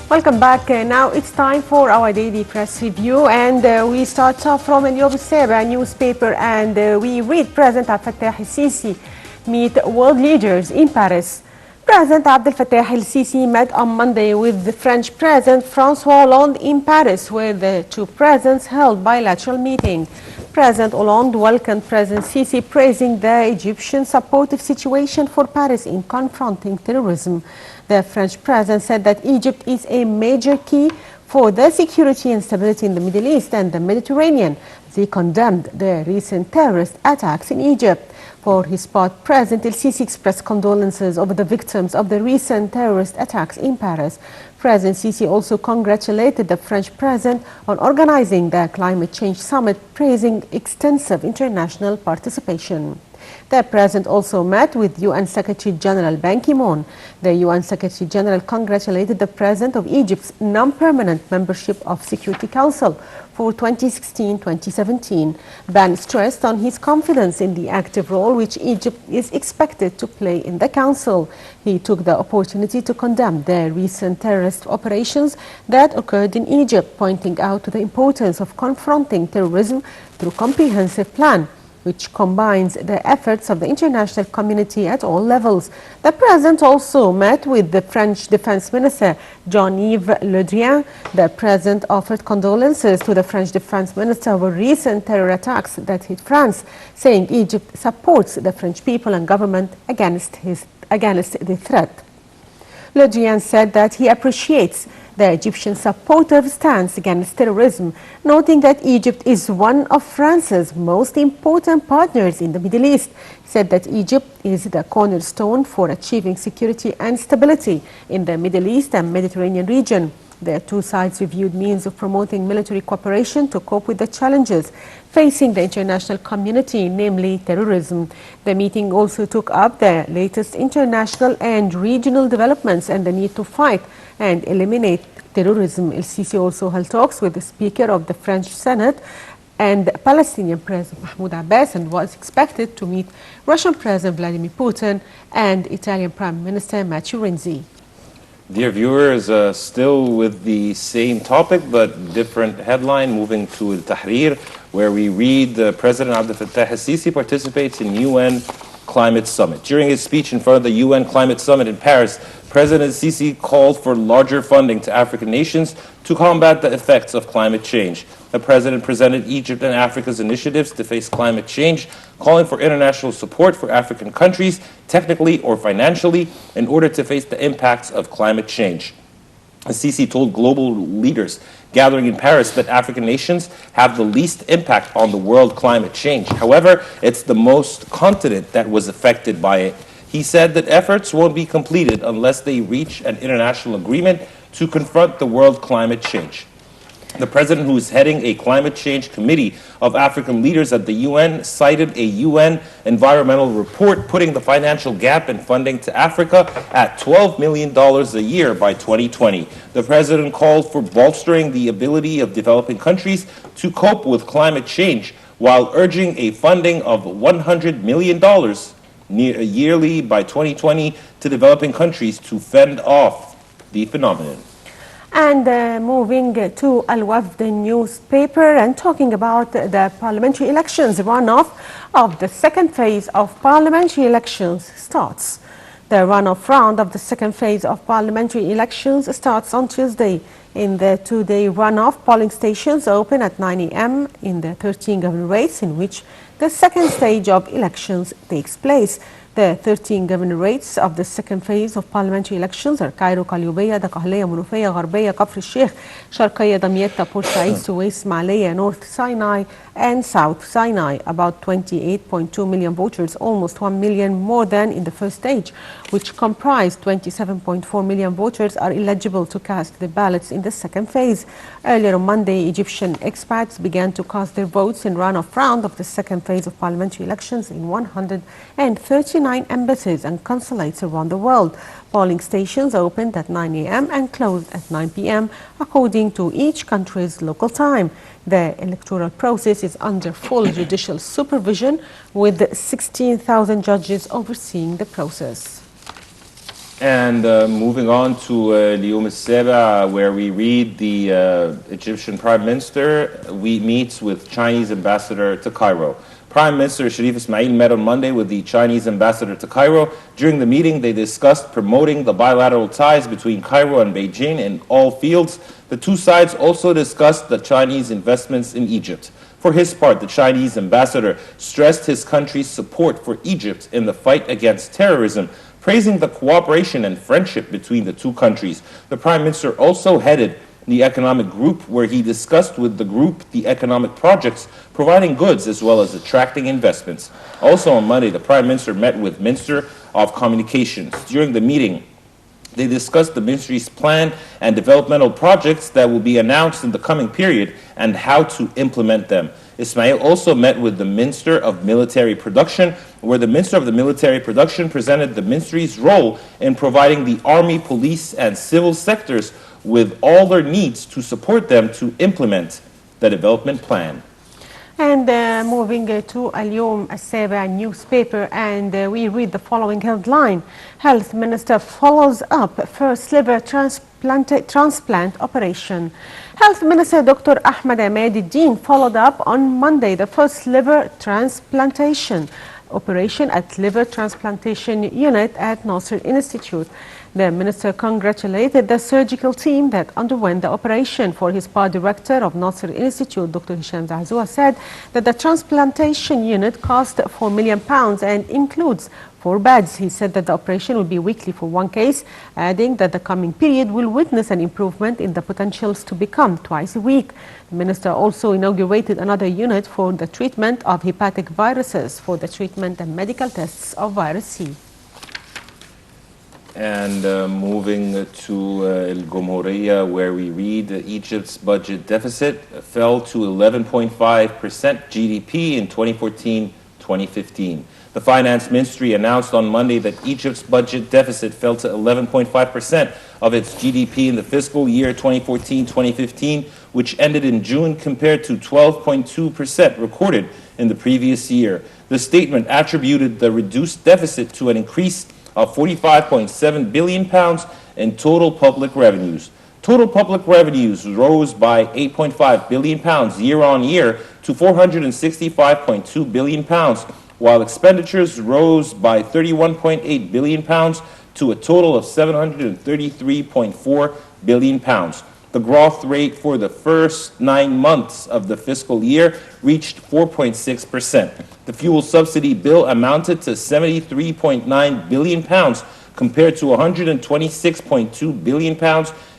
Welcome back. Now it's time for our daily press review, and we start off from اليوم السابع newspaper, and we read President Abdel Fattah el-Sisi meet world leaders in Paris. President Abdel Fattah el-Sisi met on Monday with the French President François Hollande in Paris, where the two presidents held bilateral meeting. President Hollande welcomed President Sisi, praising the Egyptian supportive situation for Paris in confronting terrorism. The French president said that Egypt is a major key for the security and stability in the Middle East and the Mediterranean. They condemned the recent terrorist attacks in Egypt. For his part, President el-Sisi expressed condolences over the victims of the recent terrorist attacks in Paris. President Sisi also congratulated the French president on organizing the climate change summit, praising extensive international participation. The president also met with UN Secretary General Ban Ki-moon. The UN Secretary General congratulated the president of Egypt's non-permanent membership of Security Council for 2016-2017. Ban stressed on his confidence in the active role which Egypt is expected to play in the council. He took the opportunity to condemn the recent terrorist operations that occurred in Egypt, pointing out to the importance of confronting terrorism through a comprehensive plan which combines the efforts of the international community at all levels. The president also met with the French Defense Minister, Jean-Yves Le Drian. The president offered condolences to the French Defense Minister over recent terror attacks that hit France, saying Egypt supports the French people and government against the threat. Le Drian said that he appreciates the Egyptian supportive stance against terrorism, noting that Egypt is one of France's most important partners in the Middle East. He said that Egypt is the cornerstone for achieving security and stability in the Middle East and Mediterranean region. The two sides reviewed means of promoting military cooperation to cope with the challenges facing the international community, namely terrorism. The meeting also took up the latest international and regional developments and the need to fight and eliminate terrorism. El-Sisi also held talks with the Speaker of the French Senate and Palestinian President Mahmoud Abbas, and was expected to meet Russian President Vladimir Putin and Italian Prime Minister Matteo Renzi. Dear viewers, still with the same topic but different headline, moving to Al Tahrir, where we read President Abdel Fattah el-Sisi participates in UN Climate Summit. During his speech in front of the UN Climate Summit in Paris, President Sisi called for larger funding to African nations to combat the effects of climate change. The president presented Egypt and Africa's initiatives to face climate change, calling for international support for African countries, technically or financially, in order to face the impacts of climate change. Sisi told global leaders gathering in Paris that African nations have the least impact on the world climate change. However, it's the most continent that was affected by it. He said that efforts won't be completed unless they reach an international agreement to confront the world climate change. The president, who is heading a climate change committee of African leaders at the UN, cited a UN environmental report putting the financial gap in funding to Africa at $12 million a year by 2020. The president called for bolstering the ability of developing countries to cope with climate change, while urging a funding of $100 million yearly by 2020 to developing countries to fend off the phenomenon. And moving to Al-Wafd newspaper and talking about the parliamentary elections, runoff of the second phase of parliamentary elections starts. The runoff round of the second phase of parliamentary elections starts on Tuesday. In the two-day runoff, polling stations open at 9 a.m. in the 13 governorates in which the second stage of elections takes place. The 13 governorates of the second phase of parliamentary elections are Cairo, Qalyubiyya, Dakhiliyya, Munufiyya, Gharbiyya, Kafr al-Sheikh, Sharqiyya, Damietta, Port Said, Suwais, Ismailia, North Sinai and South Sinai. About 28.2 million voters, almost 1 million more than in the first stage, which comprised 27.4 million voters, are eligible to cast their ballots in the second phase. Earlier on Monday, Egyptian expats began to cast their votes in runoff round of the second phase of parliamentary elections in 139 embassies and consulates around the world. Polling stations opened at 9 a.m. and closed at 9 p.m. according to each country's local time. The electoral process is under full judicial supervision with 16,000 judges overseeing the process. And moving on to اليوم السابع, where we read the Egyptian Prime Minister meets with Chinese ambassador to Cairo. Prime Minister Sharif Ismail met on Monday with the Chinese ambassador to Cairo. During the meeting, they discussed promoting the bilateral ties between Cairo and Beijing in all fields. The two sides also discussed the Chinese investments in Egypt. For his part, the Chinese ambassador stressed his country's support for Egypt in the fight against terrorism, praising the cooperation and friendship between the two countries. The Prime Minister also headed the economic group, where he discussed with the group the economic projects providing goods as well as attracting investments. Also on Monday, the Prime Minister met with Minister of Communications. During the meeting, they discussed the ministry's plan and developmental projects that will be announced in the coming period and how to implement them. Ismail also met with the Minister of Military Production, where the Minister of the Military Production presented the ministry's role in providing the army, police, and civil sectors with all their needs to support them to implement the development plan. And moving to اليوم السابع newspaper, and we read the following headline: Health Minister follows up first liver transplant operation. Health Minister Dr. Ahmed Ahmad followed up on Monday the first liver transplantation operation at Liver Transplantation Unit at Nasser Institute. The minister congratulated the surgical team that underwent the operation. For his part, director of Nasser Institute, Dr. Hisham Zahzoua, said that the transplantation unit cost £4 million and includes 4 beds. He said that the operation will be weekly for 1 case, adding that the coming period will witness an improvement in the potentials to become twice a week. The minister also inaugurated another unit for the treatment of hepatic viruses for the treatment and medical tests of virus C. And moving to El Gomorrah, where we read Egypt's budget deficit fell to 11.5% GDP in 2014-2015. The Finance Ministry announced on Monday that Egypt's budget deficit fell to 11.5% of its GDP in the fiscal year 2014-2015, which ended in June, compared to 12.2% recorded in the previous year. The statement attributed the reduced deficit to an increase of £45.7 billion in total public revenues. Total public revenues rose by £8.5 billion year on year to £465.2 billion, while expenditures rose by £31.8 billion to a total of £733.4 billion. The growth rate for the first 9 months of the fiscal year reached 4.6%. The fuel subsidy bill amounted to £73.9 billion compared to £126.2 billion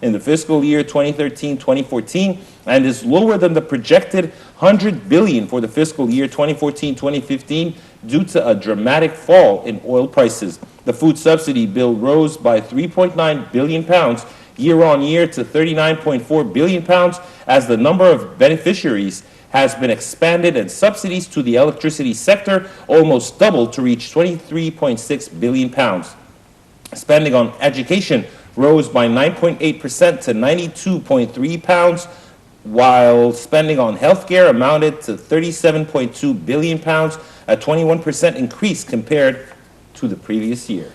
in the fiscal year 2013-2014, and is lower than the projected $100 billion for the fiscal year 2014-2015 due to a dramatic fall in oil prices. The food subsidy bill rose by £3.9 billion year on year to £39.4 billion as the number of beneficiaries has been expanded and subsidies to the electricity sector almost doubled to reach £23.6 billion. Spending on education rose by 9.8% to £92.3, while spending on healthcare amounted to £37.2 billion, a 21% increase compared to the previous year.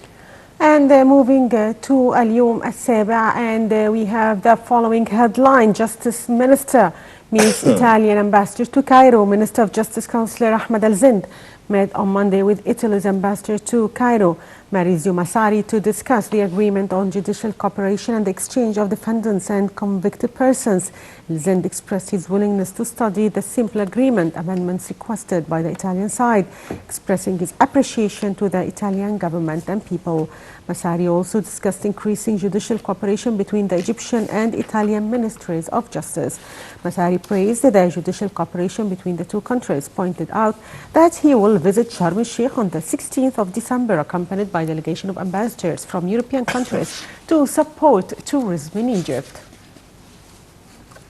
And moving to اليوم السابع, and we have the following headline: Justice Minister meets Italian Ambassador to Cairo. Minister of Justice Councillor Ahmed Al-Zind met on Monday with Italy's ambassador to Cairo, Maurizio Massari, to discuss the agreement on judicial cooperation and the exchange of defendants and convicted persons. Al-Zind expressed his willingness to study the simple agreement amendments requested by the Italian side, expressing his appreciation to the Italian government and people. Massari also discussed increasing judicial cooperation between the Egyptian and Italian ministries of justice. Massari praised the judicial cooperation between the two countries, pointed out that he will visit Sharm el-Sheikh on the 16th of December, accompanied by a delegation of ambassadors from European countries to support tourism in Egypt.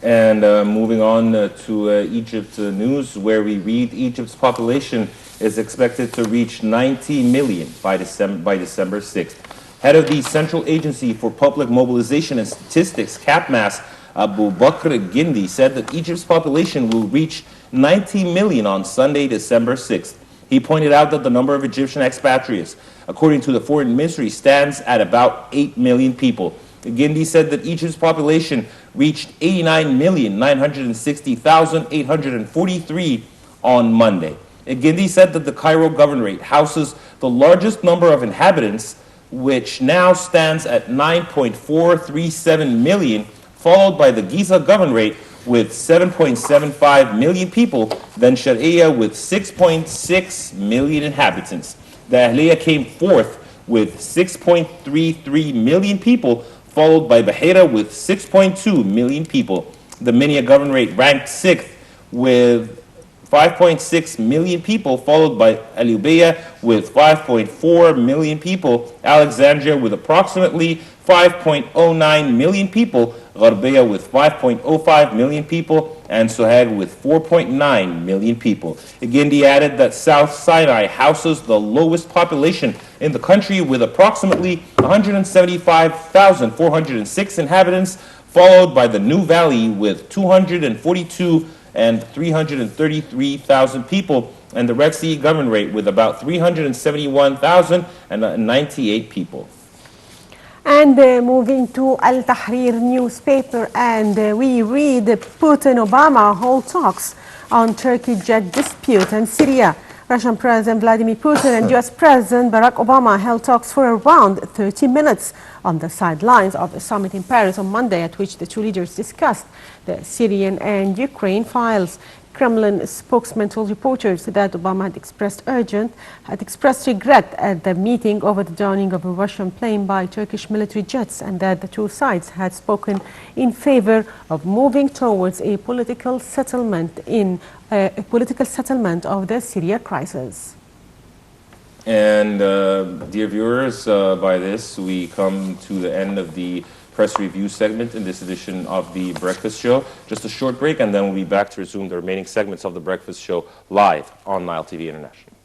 And moving on to Egypt news, where we read Egypt's population is expected to reach 90 million by December 6th. Head of the Central Agency for Public Mobilization and Statistics, CAPMAS, Abu Bakr Gindi, said that Egypt's population will reach 90 million on Sunday, December 6th. He pointed out that the number of Egyptian expatriates, according to the Foreign Ministry, stands at about 8 million people. Gindi said that Egypt's population reached 89,960,843 on Monday. Gindi said that the Cairo governorate houses the largest number of inhabitants, which now stands at 9.437 million, followed by the Giza governorate with 7.75 million people, then Sharqiya with 6.6 million inhabitants. The Ahliya came fourth with 6.33 million people, followed by Bahira with 6.2 million people. The Minya governorate ranked sixth with 5.6 million people, followed by Al-Ubayya with 5.4 million people, Alexandria with approximately 5.09 million people, Gharbiya with 5.05 million people, and Sohag with 4.9 million people. Gindi added that South Sinai houses the lowest population in the country with approximately 175,406 inhabitants, followed by the New Valley with 242 and 333,000 people, and the Red Sea governorate with about 371,098 people. And moving to Al Tahrir newspaper, and we read Putin-Obama hold talks on Turkey jet dispute and Syria. Russian President Vladimir Putin and US President Barack Obama held talks for around 30 minutes on the sidelines of the summit in Paris on Monday, at which the two leaders discussed the Syrian and Ukraine files. Kremlin spokesman told reporters that Obama had expressed regret at the meeting over the downing of a Russian plane by Turkish military jets, and that the two sides had spoken in favor of moving towards a political settlement of the Syria crisis. And dear viewers, by this we come to the end of the press review segment in this edition of The Breakfast Show. Just a short break, and then we'll be back to resume the remaining segments of The Breakfast Show live on Nile TV International.